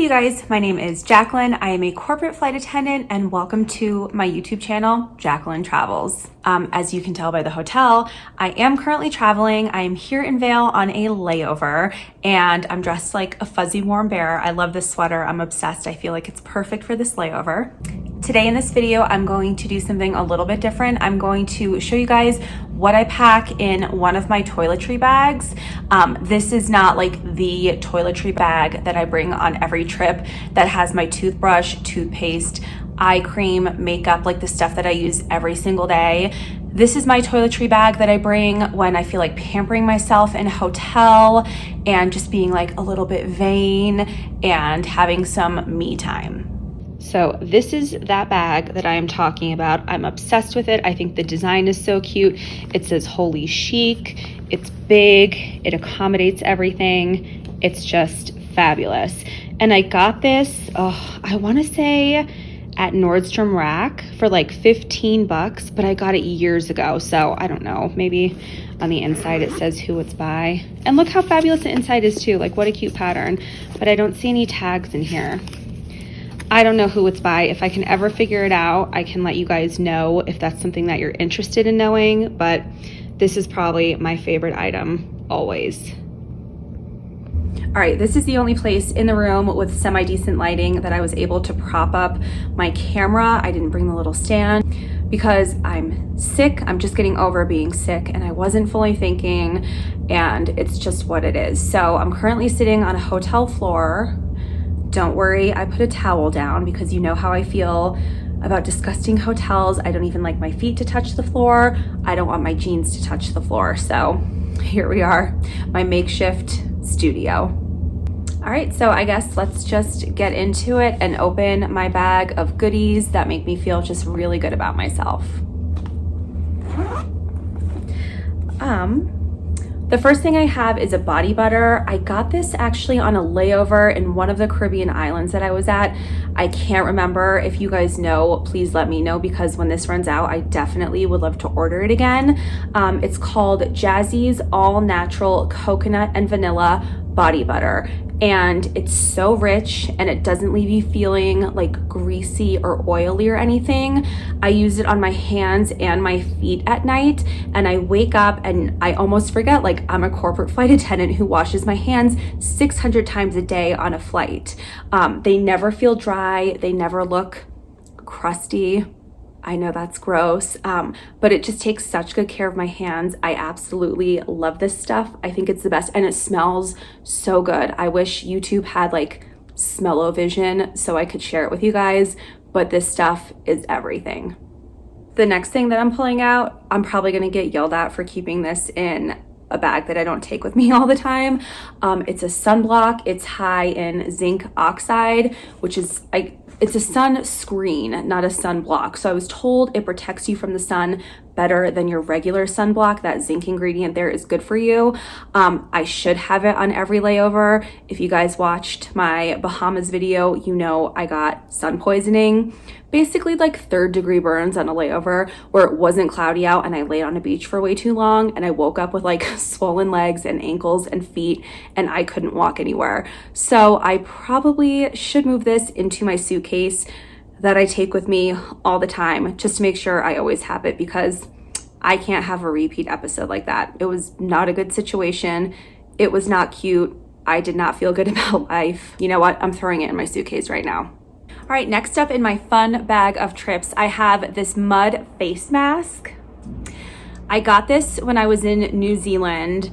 Hey you guys, my name is Jacqueline. I am a corporate flight attendant and welcome to my YouTube channel, Jacqueline Travels. As you can tell by the hotel, I am currently traveling. I am here in Vail on a layover and I'm dressed like a fuzzy warm bear. I love this sweater. I'm obsessed. I feel like it's perfect for this layover. Today in this video, I'm going to do something a little bit different. I'm going to show you guys what I pack in one of my toiletry bags. This is not like the toiletry bag that I bring on every trip that has my toothbrush, toothpaste, eye cream, makeup, like the stuff that I use every single day. This is my toiletry bag that I bring when I feel like pampering myself in a hotel and just being like a little bit vain and having some me time. So this is that bag that I am talking about. I'm obsessed with it. I think the design is so cute. It says holy chic. It's big. It accommodates everything. It's just fabulous. And I got this, I want to say at Nordstrom Rack for like 15 bucks, but I got it years ago. So I don't know, maybe on the inside it says who it's by. And look how fabulous the inside is too. Like what a cute pattern, but I don't see any tags in here. I don't know who it's by. If I can ever figure it out, I can let you guys know if that's something that you're interested in knowing, but this is probably my favorite item always. All right, this is the only place in the room with semi-decent lighting that I was able to prop up my camera. I didn't bring the little stand because I'm sick. I'm just getting over being sick and I wasn't fully thinking, and it's just what it is. So I'm currently sitting on a hotel floor. Don't worry, I put a towel down because you know how I feel about disgusting hotels. I don't even like my feet to touch the floor. I don't want my jeans to touch the floor. So here we are, my makeshift studio. All right, so I guess let's just get into it and open my bag of goodies that make me feel just really good about myself. The first thing I have is a body butter. I got this actually on a layover in one of the Caribbean islands that I was at. I can't remember. If you guys know, please let me know because when this runs out, I definitely would love to order it again. It's called Jazzy's All Natural Coconut and Vanilla Body Butter. And it's so rich and it doesn't leave you feeling like greasy or oily or anything. I use it on my hands and my feet at night and I wake up and I almost forget like I'm a corporate flight attendant who washes my hands 600 times a day on a flight. They never feel dry. They never look crusty. I know that's gross, but it just takes such good care of my hands. I absolutely love this stuff. I think it's the best and it smells so good. I wish YouTube had like smell-o-vision so I could share it with you guys, but this stuff is everything. The next thing that I'm pulling out, I'm probably gonna get yelled at for keeping this in a bag that I don't take with me all the time. It's a sunblock. It's high in zinc oxide, which is it's a sunscreen, not a sunblock. So I was told it protects you from the sun better than your regular sunblock. That zinc ingredient there is good for you. I should have it on every layover. If you guys watched my Bahamas video, you know I got sun poisoning. Basically like 3rd-degree burns on a layover where it wasn't cloudy out and I laid on a beach for way too long and I woke up with like swollen legs and ankles and feet and I couldn't walk anywhere. So I probably should move this into my suitcase that I take with me all the time just to make sure I always have it because I can't have a repeat episode like that. It was not a good situation. It was not cute. I did not feel good about life. You know what? I'm throwing it in my suitcase right now. All right, next up in my fun bag of trips, I have this mud face mask. I got this when I was in New Zealand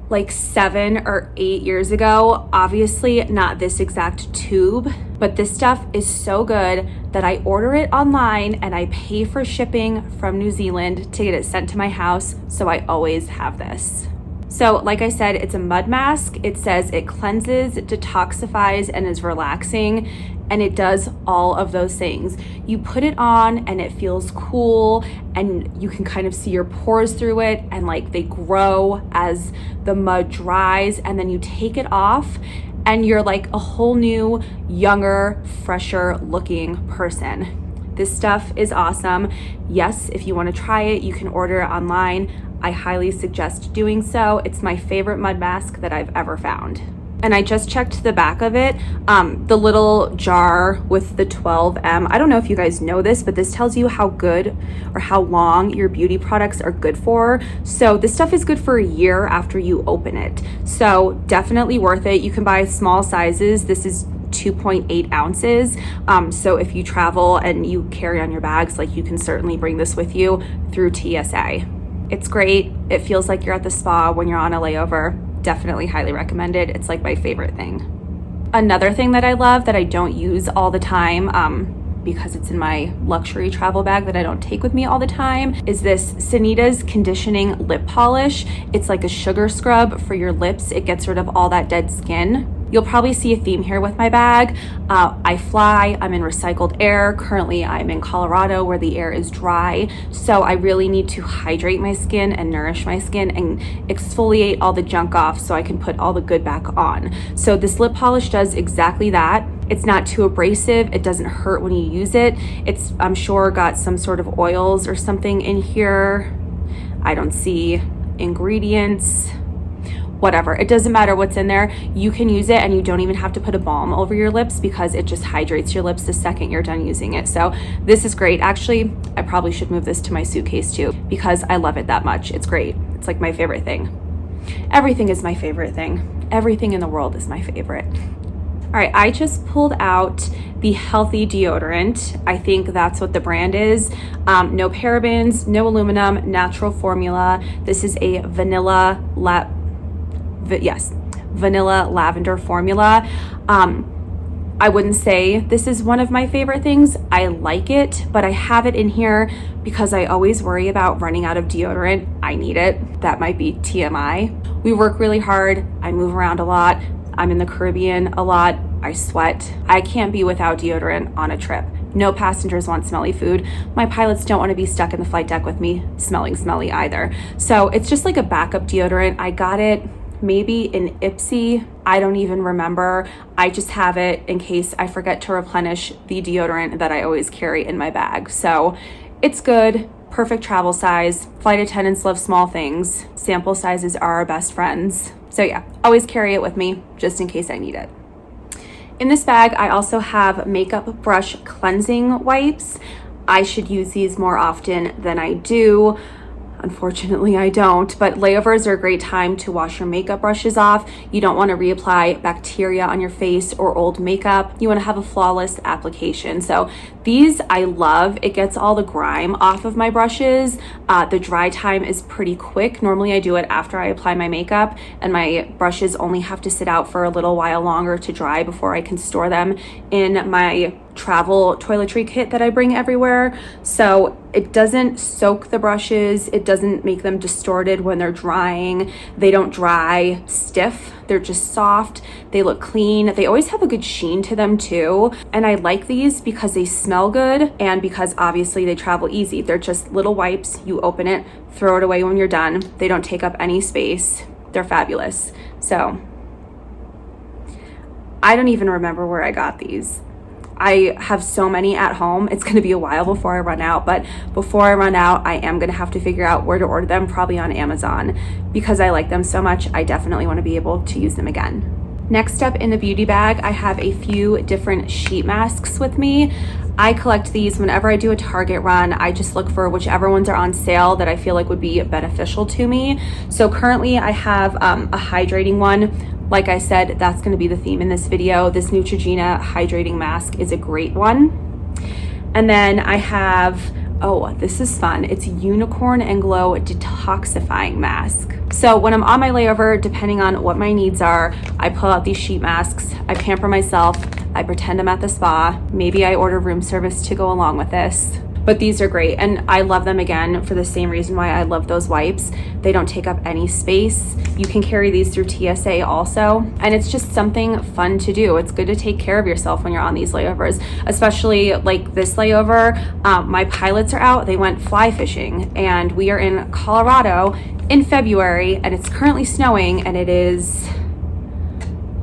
like 7 or 8 years ago. Obviously not this exact tube, but this stuff is so good that I order it online and I pay for shipping from New Zealand to get it sent to my house, so I always have this. So like I said, it's a mud mask. It says it cleanses, detoxifies, and is relaxing, and it does all of those things. You put it on and it feels cool and you can kind of see your pores through it and like they grow as the mud dries, and then you take it off and you're like a whole new, younger, fresher looking person. This stuff is awesome. Yes, if you want to try it, you can order it online. I highly suggest doing so. It's my favorite mud mask that I've ever found. And I just checked the back of it, the little jar with the 12M. I don't know if you guys know this, but this tells you how good or how long your beauty products are good for. So this stuff is good for a year after you open it. So definitely worth it. You can buy small sizes. This is 2.8 ounces. So if you travel and you carry on your bags, like, you can certainly bring this with you through TSA. It's great. It feels like you're at the spa when you're on a layover. Definitely highly recommended. It's like my favorite thing. Another thing that I love that I don't use all the time, because it's in my luxury travel bag that I don't take with me all the time, is this Sanita's conditioning lip polish. It's like a sugar scrub for your lips. It gets rid of all that dead skin. You'll probably see a theme here with my bag. I fly, I'm in recycled air. Currently, I'm in Colorado where the air is dry. So I really need to hydrate my skin and nourish my skin and exfoliate all the junk off so I can put all the good back on. So this lip polish does exactly that. It's not too abrasive. It doesn't hurt when you use it. It's, I'm sure, got some sort of oils or something in here. I don't see ingredients. Whatever, it doesn't matter what's in there. You can use it and you don't even have to put a balm over your lips because it just hydrates your lips the second you're done using it. So this is great. Actually, I probably should move this to my suitcase too because I love it that much. It's great. It's like my favorite thing. Everything is my favorite thing. Everything in the world is my favorite. All right, I just pulled out the Healthy Deodorant. I think that's what the brand is. No parabens, no aluminum, natural formula. This is a vanilla lavender formula. I wouldn't say this is one of my favorite things. I like it, but I have it in here because I always worry about running out of deodorant. I need it. That might be TMI. We work really hard. I move around a lot. I'm in the Caribbean a lot. I sweat. I can't be without deodorant on a trip. No passengers want smelly food. My pilots don't want to be stuck in the flight deck with me smelling smelly either. So it's just like a backup deodorant. I got it maybe in Ipsy. I don't even remember. I just have it in case I forget to replenish the deodorant that I always carry in my bag. So it's good, perfect travel size. Flight attendants love small things. Sample sizes are our best friends. So yeah, always carry it with me just in case I need it. In this bag, I also have makeup brush cleansing wipes. I should use these more often than I do. Unfortunately, I don't, but layovers are a great time to wash your makeup brushes off. You don't want to reapply bacteria on your face or old makeup. You want to have a flawless application. So these I love. It gets all the grime off of my brushes. The dry time is pretty quick. Normally I do it after I apply my makeup, and my brushes only have to sit out for a little while longer to dry before I can store them in my travel toiletry kit that I bring everywhere. So it doesn't soak the brushes. It doesn't make them distorted when they're drying. They don't dry stiff. They're just soft. They look clean. They always have a good sheen to them too. And I like these because they smell good and because obviously they travel easy. They're just little wipes. You open it, throw it away when you're done. They don't take up any space. They're fabulous. So I don't even remember where I got these. I have so many at home. It's going to be a while before I run out, but before I run out, I am going to have to figure out where to order them, probably on Amazon. Because I like them so much, I definitely want to be able to use them again. Next up in the beauty bag, I have a few different sheet masks with me. I collect these whenever I do a Target run. I just look for whichever ones are on sale that I feel like would be beneficial to me. So currently I have a hydrating one. Like I said, that's going to be the theme in this video. This Neutrogena hydrating mask is a great one. And then I have, oh, this is fun. It's Unicorn and Glow detoxifying mask. So when I'm on my layover, depending on what my needs are, I pull out these sheet masks. I pamper myself. I pretend I'm at the spa. Maybe I order room service to go along with this. But these are great, and I love them again for the same reason why I love those wipes. They don't take up any space. You can carry these through TSA also, and it's just something fun to do. It's good to take care of yourself when you're on these layovers, especially like this layover. My pilots are out. They went fly fishing, and we are in Colorado in February, and it's currently snowing, and it is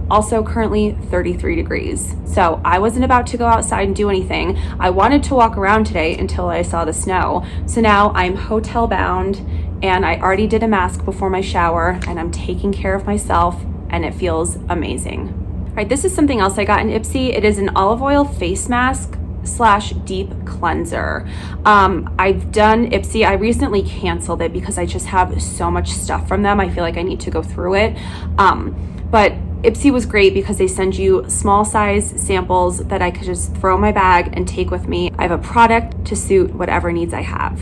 also currently 33 degrees. So I wasn't about to go outside and do anything. I wanted to walk around today until I saw the snow. So now I'm hotel bound, and I already did a mask before my shower, and I'm taking care of myself and it feels amazing. All right, this is something else I got in Ipsy. It is an olive oil face mask / deep cleanser. I've done Ipsy. I recently canceled it because I just have so much stuff from them. I feel like I need to go through it. But Ipsy was great because they send you small size samples that I could just throw in my bag and take with me. I have a product to suit whatever needs I have.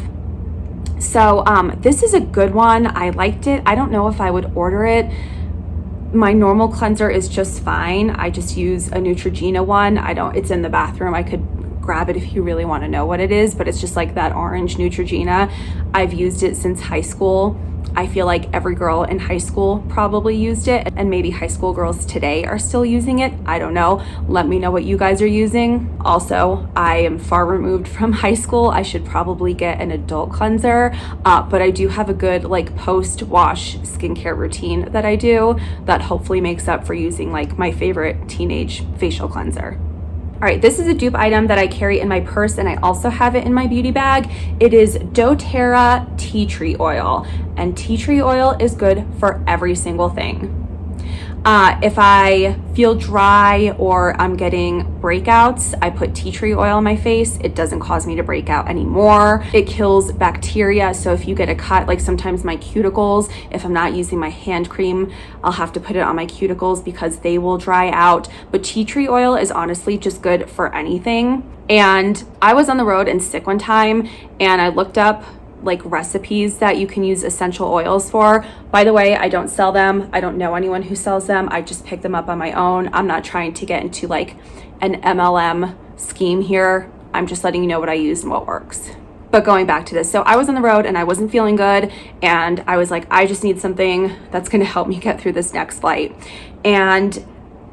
So this is a good one. I liked it. I don't know if I would order it. My normal cleanser is just fine. I just use a Neutrogena one. It's in the bathroom. I could grab it if you really want to know what it is, but it's just like that orange Neutrogena. I've used it since high school. I feel like every girl in high school probably used it, and maybe high school girls today are still using it. I don't know. Let me know what you guys are using. Also, I am far removed from high school. I should probably get an adult cleanser, but I do have a good like post-wash skincare routine that I do that hopefully makes up for using like my favorite teenage facial cleanser. All right, this is a dupe item that I carry in my purse, and I also have it in my beauty bag. It is doTERRA tea tree oil, and tea tree oil is good for every single thing. If I feel dry or I'm getting breakouts, I put tea tree oil on my face. It doesn't cause me to break out anymore. It kills bacteria. So if you get a cut, like sometimes my cuticles, if I'm not using my hand cream, I'll have to put it on my cuticles because they will dry out. But tea tree oil is honestly just good for anything. And I was on the road and sick one time, and I looked up like recipes that you can use essential oils for. By the way, I don't sell them. I don't know anyone who sells them. I just picked them up on my own. I'm not trying to get into like an MLM scheme here. I'm just letting you know what I use and what works. But going back to this, so I was on the road and I wasn't feeling good, and I was like, I just need something that's going to help me get through this next flight. And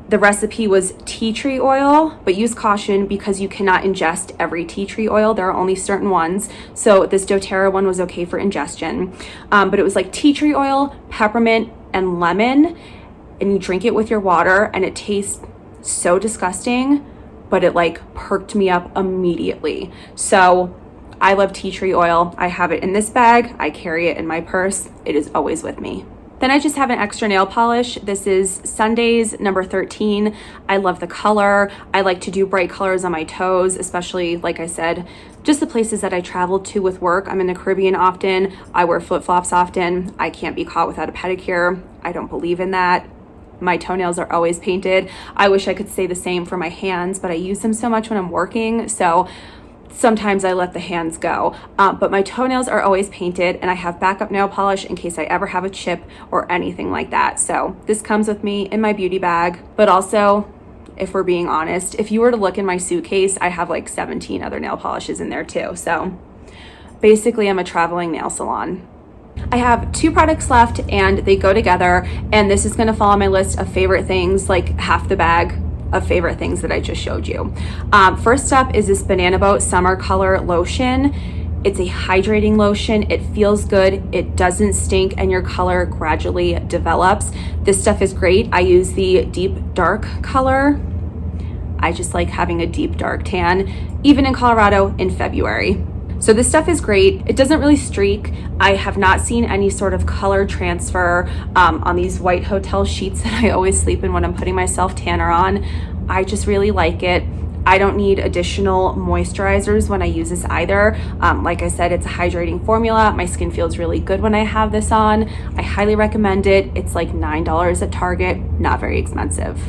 the recipe was tea tree oil, but use caution because you cannot ingest every tea tree oil. There are only certain ones. So this doTERRA one was okay for ingestion. But it was like tea tree oil, peppermint, and lemon. And you drink it with your water, and it tastes so disgusting, but it like perked me up immediately. So I love tea tree oil. I have it in this bag. I carry it in my purse. It is always with me. Then I just have an extra nail polish. This is Sundays number 13. I love the color. I like to do bright colors on my toes, especially, like I said, just the places that I travel to with work. I'm in the Caribbean often. I wear flip-flops often. I can't be caught without a pedicure. I don't believe in that. My toenails are always painted. I wish I could say the same for my hands, but I use them so much when I'm working. So sometimes I let the hands go, but my toenails are always painted, and I have backup nail polish in case I ever have a chip or anything like that. So this comes with me in my beauty bag. But also, if we're being honest, if you were to look in my suitcase, I have like 17 other nail polishes in there too. So basically I'm a traveling nail salon. I have 2 products left and they go together, and this is going to fall on my list of favorite things, like half the bag of favorite things that I just showed you. First up is this Banana Boat Summer Color Lotion. It's a hydrating lotion. It feels good. It doesn't stink, and your color gradually develops. This stuff is great. I use the deep dark color. I just like having a deep dark tan, even in Colorado in February. So this stuff is great. It doesn't really streak. I have not seen any sort of color transfer on these white hotel sheets that I always sleep in when I'm putting my SelfTanner on. I just really like it. I don't need additional moisturizers when I use this either. Like I said, it's a hydrating formula. My skin feels really good when I have this on. I highly recommend it. It's like $9 at Target, not very expensive.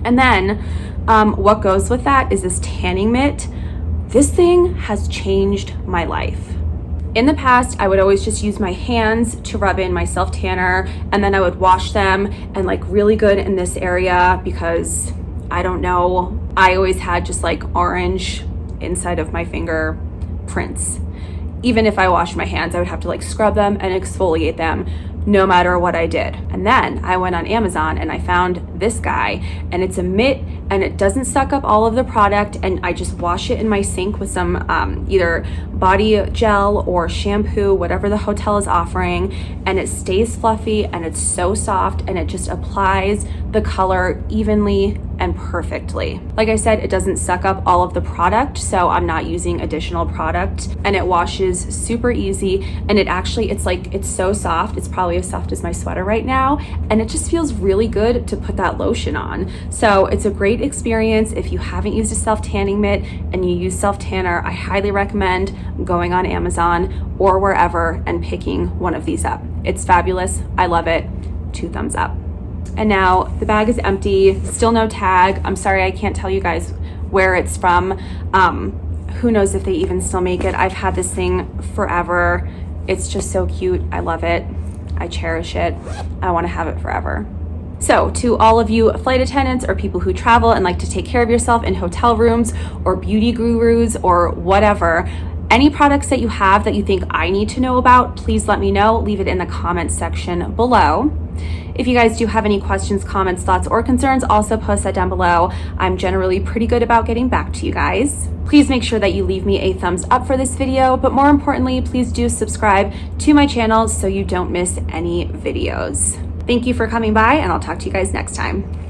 And then what goes with that is this tanning mitt. This thing has changed my life. In the past, I would always just use my hands to rub in my self-tanner, and then I would wash them and like really good in this area because I don't know, I always had just like orange inside of my finger prints. Even if I washed my hands, I would have to like scrub them and exfoliate them no matter what I did. And then I went on Amazon and I found this guy, and it's a mitt, and it doesn't suck up all of the product, and I just wash it in my sink with some either body gel or shampoo, whatever the hotel is offering, and it stays fluffy and it's so soft, and it just applies the color evenly and perfectly. Like I said, it doesn't suck up all of the product, so I'm not using additional product, and it washes super easy. And it's so soft. It's probably as soft as my sweater right now, and it just feels really good to put that lotion on. So it's a great experience. If you haven't used a self-tanning mitt and you use SelfTanner, I highly recommend going on Amazon or wherever and picking one of these up. It's fabulous. I love it. 2 thumbs up. And now the bag is empty, still no tag. I'm sorry, I can't tell you guys where it's from. Who knows if they even still make it. I've had this thing forever. It's just so cute. I love it. I cherish it. I want to have it forever. So to all of you flight attendants or people who travel and like to take care of yourself in hotel rooms or beauty gurus or whatever, any products that you have that you think I need to know about, please let me know. Leave it in the comments section below. If you guys do have any questions, comments, thoughts, or concerns, also post that down below. I'm generally pretty good about getting back to you guys. Please make sure that you leave me a thumbs up for this video, but more importantly, please do subscribe to my channel so you don't miss any videos. Thank you for coming by, and I'll talk to you guys next time.